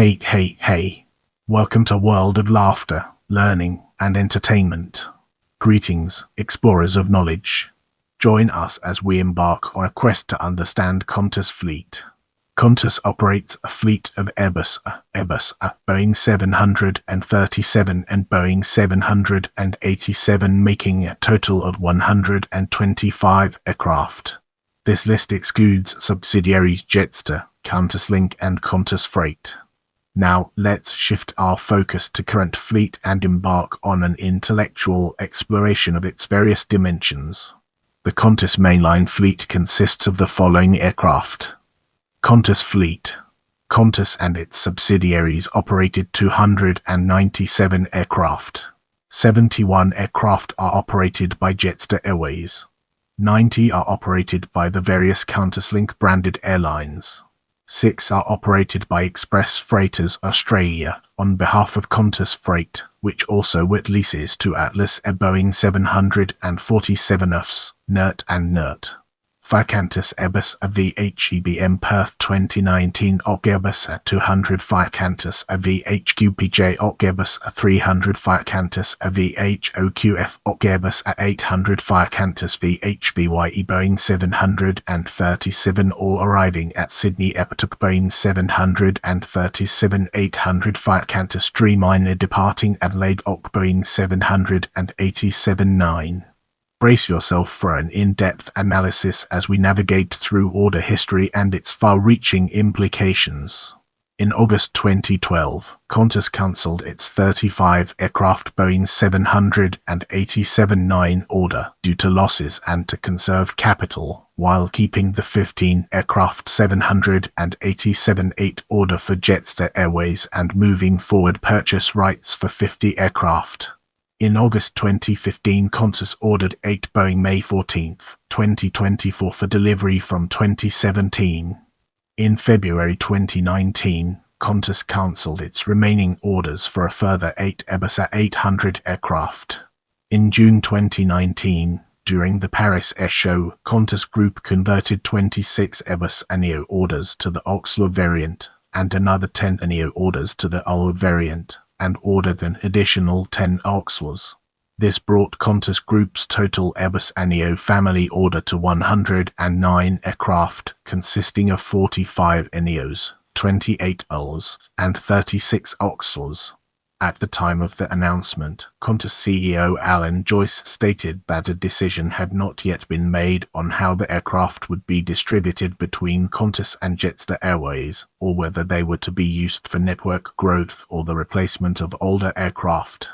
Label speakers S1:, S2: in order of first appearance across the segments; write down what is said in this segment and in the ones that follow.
S1: Hey. Welcome to a world of laughter, learning, and entertainment. Greetings, explorers of knowledge. Join us as we embark on a quest to understand Qantas fleet. Qantas operates a fleet of Airbus A, Boeing 737 and Boeing 787, making a total of 125 aircraft. This list excludes subsidiaries Jetstar, QantasLink and Qantas Freight. Now let's shift our focus to current fleet and embark on an intellectual exploration of its various dimensions. The Qantas mainline fleet consists of the following aircraft. Qantas Fleet. Qantas and its subsidiaries operated 297 aircraft. 71 aircraft are operated by Jetstar Airways. 90 are operated by the various QantasLink branded airlines. 6 are operated by Express Freighters Australia on behalf of Qantas Freight, which also leases to Atlas a Boeing 747 UFs, NERT and NERT. 5 Qantas Airbus A330 Perth 2019 Airbus A205 Qantas A380 Airbus A330 Qantas A380 Airbus A805 Qantas VHVYE Boeing 737 all arriving at Sydney Airport. Boeing 737 805 Qantas Dreamliner departing Adelaide Boeing 787-9. Brace yourself for an in-depth analysis as we navigate through order history and its far-reaching implications. In August 2012, Qantas cancelled its 35-aircraft Boeing 787-9 order due to losses and to conserve capital, while keeping the 15-aircraft 787-8 order for Jetstar Airways and moving forward purchase rights for 50 aircraft. In August 2015, Qantas ordered 8 Boeing May 14, 2024 for delivery from 2017. In February 2019, Qantas cancelled its remaining orders for a further 8 Airbus A380 aircraft. In June 2019, during the Paris Air Show, Qantas Group converted 26 Airbus A380 orders to the Oxlor variant and another 10 A380 orders to the UL variant, and ordered an additional 10 Oxlors. This brought Qantas Group's total Airbus A380 family order to 109 aircraft, consisting of 45 A380s, 28 ULs, and 36 Oxlors. At the time of the announcement, Qantas CEO Alan Joyce stated that a decision had not yet been made on how the aircraft would be distributed between Qantas and Jetstar Airways, or whether they were to be used for network growth or the replacement of older aircraft.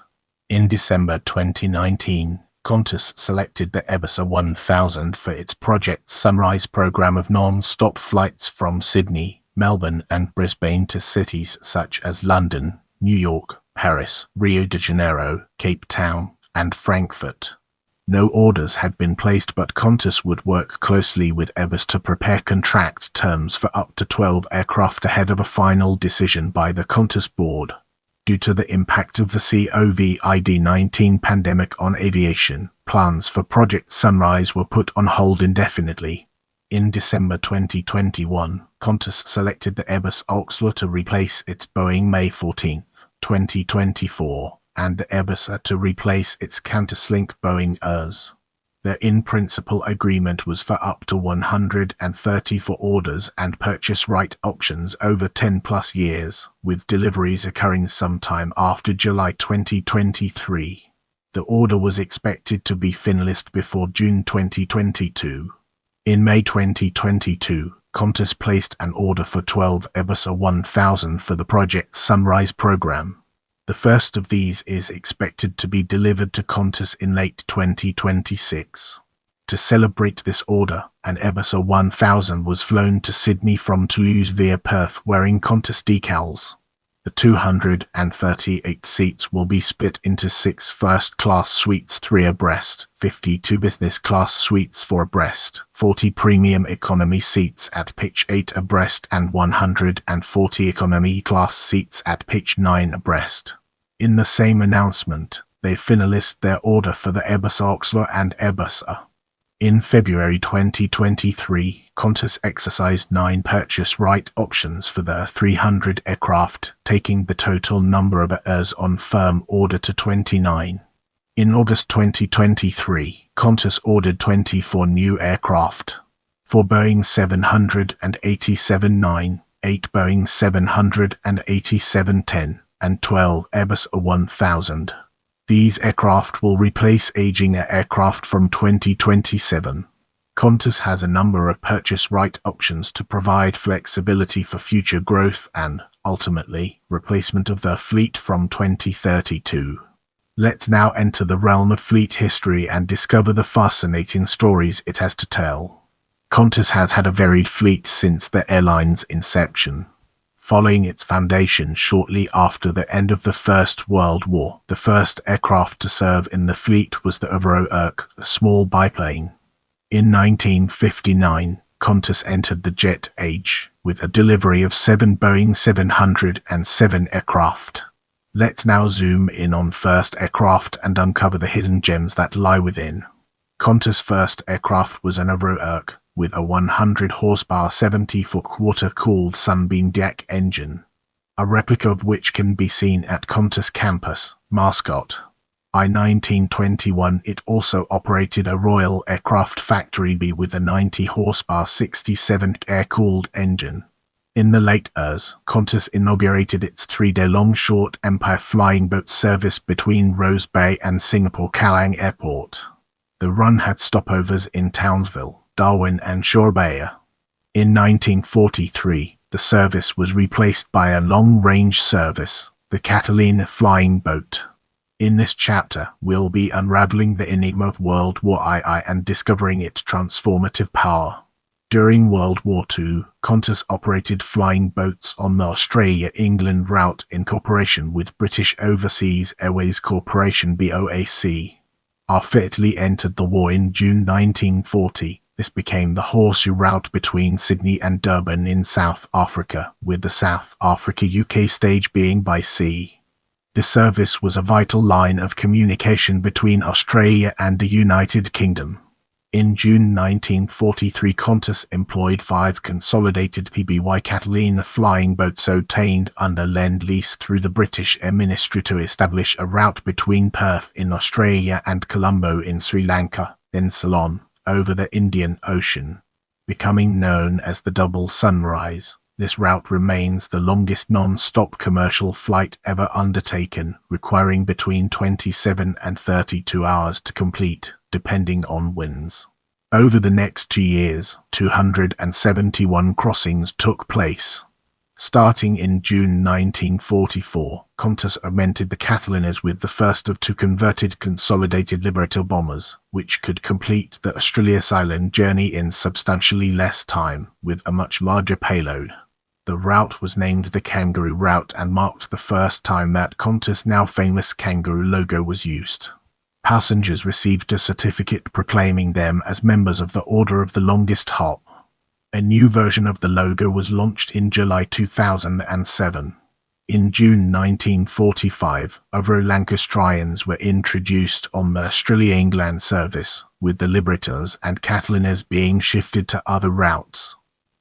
S1: In December 2019, Qantas selected the Airbus A1000 for its Project Sunrise program of non-stop flights from Sydney, Melbourne and Brisbane to cities such as London, New York, Paris, Rio de Janeiro, Cape Town, and Frankfurt. No orders had been placed, but Qantas would work closely with Airbus to prepare contract terms for up to 12 aircraft ahead of a final decision by the Qantas board. Due to the impact of the COVID-19 pandemic on aviation, plans for Project Sunrise were put on hold indefinitely. In December 2021, Qantas selected the Airbus Oxlor to replace its Boeing May 14, 2024, and the Airbus A to replace its QantasLink Boeing AS. The in-principle agreement was for up to 134 orders and purchase right options over 10+ years, with deliveries occurring sometime after July 2023. The order was expected to be finalized before June 2022. In May 2022, Qantas placed an order for 12 Airbus A1000 for the Project Sunrise program. The first of these is expected to be delivered to Qantas in late 2026. To celebrate this order, an Airbus A1000 was flown to Sydney from Toulouse via Perth wearing Qantas decals. The 238 seats will be split into 6 first-class suites 3 abreast, 52 business-class suites 4 abreast, 40 premium economy seats at pitch 8 abreast and 140 economy-class seats at pitch 9 abreast. In the same announcement, they finalized their order for the Airbus Oxlor and Airbus A. In February 2023, Qantas exercised 9 purchase right options for the A300 aircraft, taking the total number of AIRs on firm order to 29. In August 2023, Qantas ordered 24 new aircraft. 4 Boeing 787-9, 8 Boeing 787-10, and 12 Airbus A330. These aircraft will replace aging aircraft from 2027. Qantas has a number of purchase right options to provide flexibility for future growth and, ultimately, replacement of their fleet from 2032. Let's now enter the realm of fleet history and discover the fascinating stories it has to tell. Qantas has had a varied fleet since the airline's inception. Following its foundation shortly after the end of the First World War, the first aircraft to serve in the fleet was the Avro Irk, a small biplane. In 1959, Qantas entered the jet age, with a delivery of 7 Boeing 707 aircraft. Let's now zoom in on first aircraft and uncover the hidden gems that lie within. Qantas' first aircraft was an Avro Irk, with a 100 horsepower 70-foot water-cooled Sunbeam deck engine, a replica of which can be seen at Qantas Campus, Mascot. In 1921 it also operated a Royal Aircraft Factory B with a 90 horsepower 67 air-cooled engine. In the late years, Qantas inaugurated its 3-day-long short Empire flying boat service between Rose Bay and Singapore Kallang Airport. The run had stopovers in Townsville, Darwin and Surabaya. In 1943, the service was replaced by a long-range service, the Catalina flying boat. In this chapter, we'll be unraveling the enigma of World War II and discovering its transformative power. During World War II, Qantas operated flying boats on the Australia-England route in cooperation with British Overseas Airways Corporation BOAC. After Italy entered the war in June 1940, this became the horseshoe route between Sydney and Durban in South Africa, with the South Africa-UK stage being by sea. The service was a vital line of communication between Australia and the United Kingdom. In June 1943, Qantas employed 5 consolidated PBY Catalina flying boats obtained under Lend-Lease through the British Air Ministry to establish a route between Perth in Australia and Colombo in Sri Lanka, then Ceylon, over the Indian Ocean. Becoming known as the Double Sunrise, this route remains the longest non-stop commercial flight ever undertaken, requiring between 27 and 32 hours to complete, depending on winds. Over the next 2 years, 271 crossings took place. Starting in June 1944, Qantas augmented the Catalinas with the first of 2 converted consolidated Liberator bombers, which could complete the Australia's island journey in substantially less time, with a much larger payload. The route was named the Kangaroo Route and marked the first time that Qantas' now famous kangaroo logo was used. Passengers received a certificate proclaiming them as members of the Order of the Longest Hop. A new version of the logo was launched in July 2007. In June 1945, Avro Lancastrians were introduced on the Australia-England service, with the Liberators and Catalinas being shifted to other routes.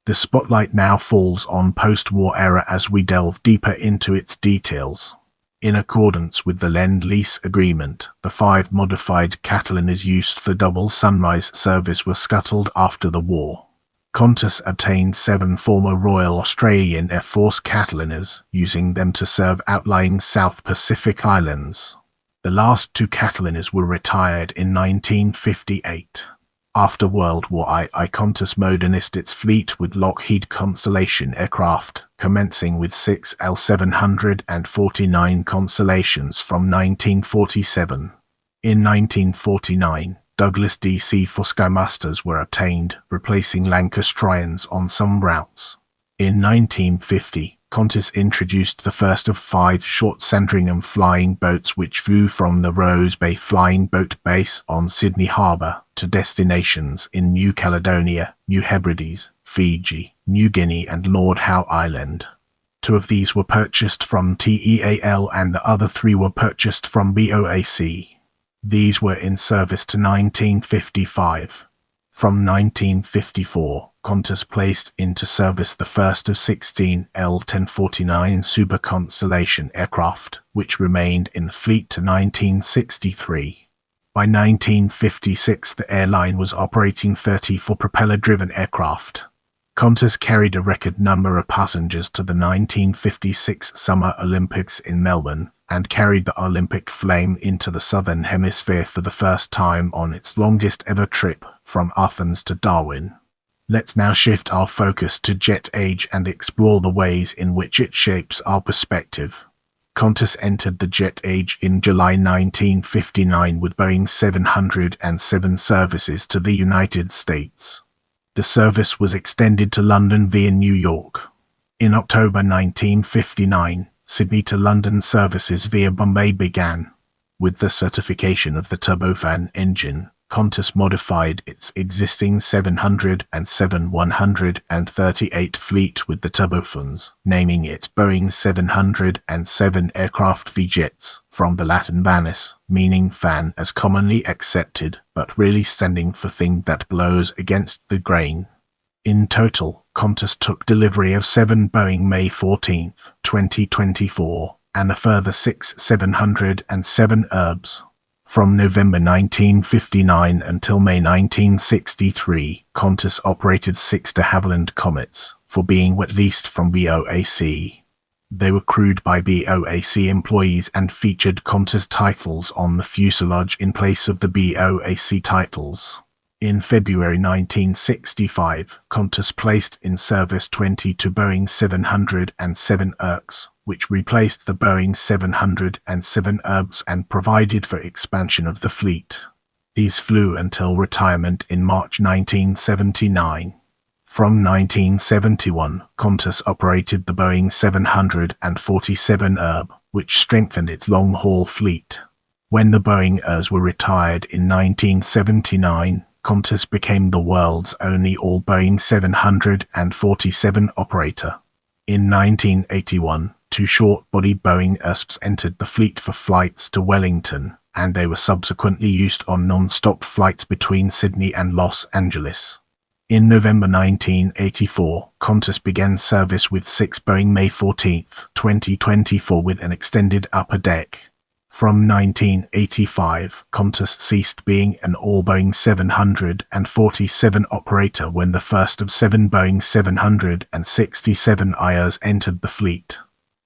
S1: The spotlight now falls on post-war era as we delve deeper into its details. In accordance with the Lend-Lease agreement, the 5 modified Catalinas used for Double Sunrise service were scuttled after the war. Qantas obtained 7 former Royal Australian Air Force Catalinas, using them to serve outlying South Pacific islands. The last 2 Catalinas were retired in 1958. After World War I, Qantas modernized its fleet with Lockheed Constellation aircraft, commencing with 6 L700 and 49 Constellations from 1947. In 1949, Douglas DC-4 Skymasters were obtained, replacing Lancastrians on some routes. In 1950, Qantas introduced the first of 5 short Sandringham flying boats which flew from the Rose Bay Flying Boat Base on Sydney Harbour to destinations in New Caledonia, New Hebrides, Fiji, New Guinea and Lord Howe Island. 2 of these were purchased from TEAL and the other 3 were purchased from BOAC. These were in service to 1955. From 1954, Qantas placed into service the first of 16 L-1049 Super Constellation aircraft, which remained in the fleet to 1963. By 1956, the airline was operating 34 propeller-driven aircraft. Qantas carried a record number of passengers to the 1956 Summer Olympics in Melbourne, and carried the Olympic flame into the Southern Hemisphere for the first time on its longest ever trip, from Athens to Darwin. Let's now shift our focus to jet age and explore the ways in which it shapes our perspective. Qantas entered the jet age in July 1959 with Boeing 707 services to the United States. The service was extended to London via New York. In October 1959, Sydney to London services via Bombay began. With the certification of the turbofan engine, Qantas modified its existing 707-138 fleet with the turbofans, naming its Boeing 707 aircraft V-jets, from the Latin vanus, meaning fan as commonly accepted, but really standing for thing that blows against the grain. In total, Qantas took delivery of 7 Boeing May 14, 2024, and a further 6 707 Airbus. From November 1959 until May 1963, Qantas operated 6 de Havilland Comets, for being wet leased from BOAC. They were crewed by BOAC employees and featured Qantas titles on the fuselage in place of the BOAC titles. In February 1965, Qantas placed in service 22 Boeing 707 ERCs, which replaced the Boeing 707 Airbus and provided for expansion of the fleet. These flew until retirement in March 1979. From 1971, Qantas operated the Boeing 747 Airbus, which strengthened its long-haul fleet. When the Boeing Airs were retired in 1979, Qantas became the world's only all-Boeing 747 operator. In 1981, 2 short-body Boeing Airs entered the fleet for flights to Wellington, and they were subsequently used on non-stop flights between Sydney and Los Angeles. In November 1984, Qantas began service with 6 Boeing May 14, 2024 with an extended upper deck. From 1985, Qantas ceased being an all-Boeing 747 operator when the first of 7 Boeing 767 IRs entered the fleet.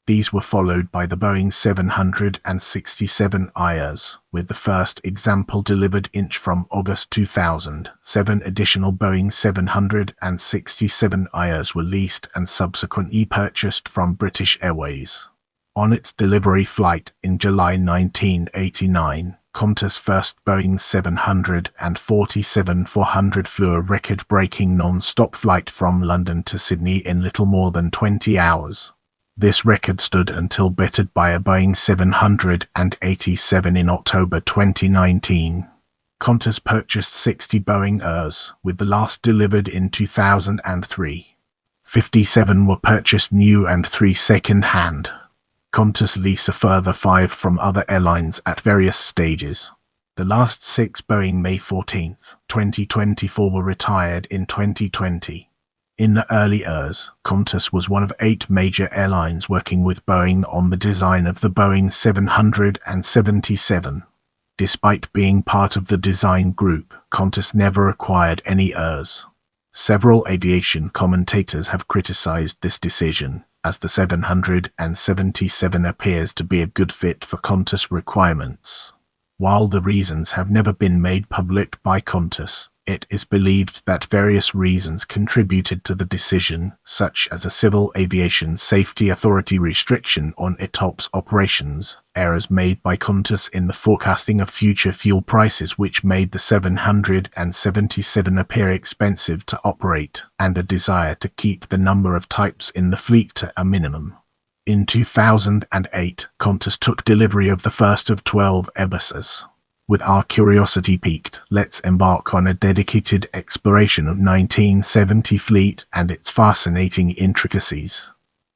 S1: These were followed by the Boeing 767 IRs, with the first example delivered from August 2000. 7 additional Boeing 767 IRs were leased and subsequently purchased from British Airways. On its delivery flight in July 1989, Qantas' first Boeing 747-400 flew a record-breaking non-stop flight from London to Sydney in little more than 20 hours. This record stood until bettered by a Boeing 787 in October 2019. Qantas purchased 60 Boeing Airs, with the last delivered in 2003. 57 were purchased new and 3 second-hand. Qantas leased a further 5 from other airlines at various stages. The last 6 Boeing May 14, 2024 were retired in 2020. In the early years, Qantas was one of 8 major airlines working with Boeing on the design of the Boeing 777. Despite being part of the design group, Qantas never acquired any Airs. Several aviation commentators have criticized this decision, as the 777 appears to be a good fit for Qantas requirements. While the reasons have never been made public by Qantas, it is believed that various reasons contributed to the decision, such as a Civil Aviation Safety Authority restriction on ETOPS operations, errors made by Qantas in the forecasting of future fuel prices which made the 777 appear expensive to operate, and a desire to keep the number of types in the fleet to a minimum. In 2008, Qantas took delivery of the first of 12 Airbuses. With our curiosity piqued, let's embark on a dedicated exploration of 1970 fleet and its fascinating intricacies.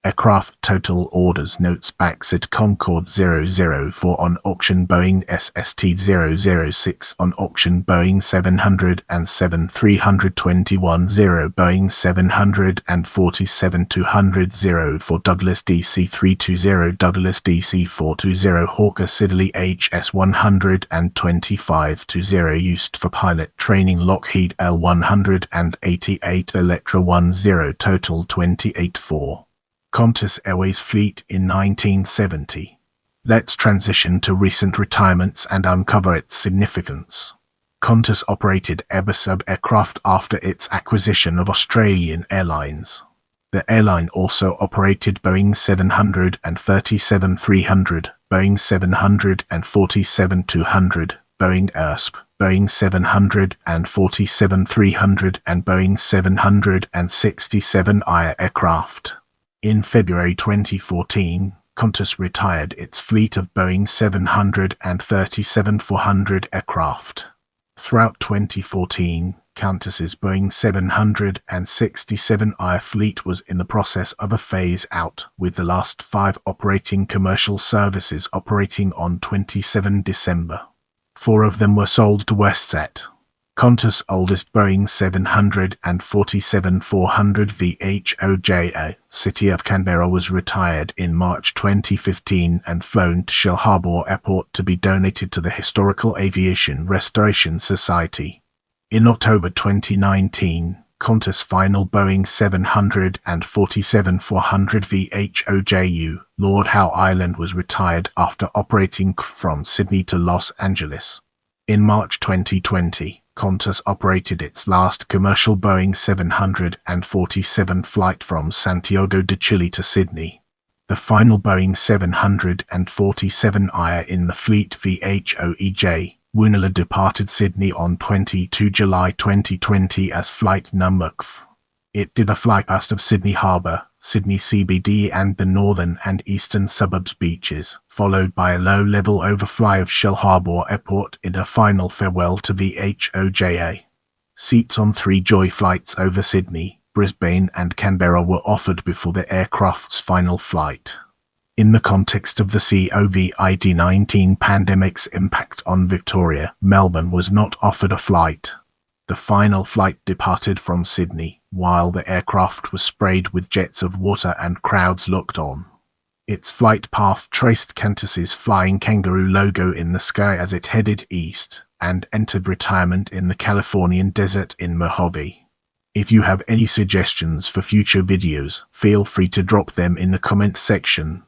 S1: Aircraft total orders notes backseat Concorde 004 on auction Boeing SST-006 on auction Boeing 707-321 0 Boeing 747-200 for Douglas DC-320 Douglas DC-420 Hawker Siddeley HS-125-0 used for pilot training Lockheed L-188 Electra 10 total 28-4. Qantas Airways fleet in 1970. Let's transition to recent retirements and uncover its significance. Qantas operated Airbus aircraft after its acquisition of Australian Airlines. The airline also operated Boeing 737-300, Boeing 747-200, Boeing ASP, Boeing 747-300 and Boeing 767 aircraft. In February 2014, Qantas retired its fleet of Boeing 737-400 aircraft. Throughout 2014, Qantas's Boeing 767 fleet was in the process of a phase-out, with the last 5 operating commercial services operating on 27 December. 4 of them were sold to WestJet. Qantas' oldest Boeing 747-400 VHOJA, City of Canberra, was retired in March 2015 and flown to Shell Harbour Airport to be donated to the Historical Aviation Restoration Society. In October 2019, Qantas' final Boeing 747-400 VHOJU, Lord Howe Island, was retired after operating from Sydney to Los Angeles. In March 2020, Qantas operated its last commercial Boeing 747 flight from Santiago de Chile to Sydney. The final Boeing 747 in the fleet VHOEJ, Woonilla, departed Sydney on 22 July 2020 as flight number KF. It did a flight past of Sydney Harbour, Sydney CBD and the northern and eastern suburbs beaches, followed by a low-level overfly of Shell Harbour Airport in a final farewell to VHOJA. Seats on 3 Joy flights over Sydney, Brisbane and Canberra were offered before the aircraft's final flight. In the context of the COVID-19 pandemic's impact on Victoria, Melbourne was not offered a flight. The final flight departed from Sydney, while the aircraft was sprayed with jets of water and crowds looked on. Its flight path traced Qantas's Flying Kangaroo logo in the sky as it headed east, and entered retirement in the Californian desert in Mojave. If you have any suggestions for future videos, feel free to drop them in the comments section.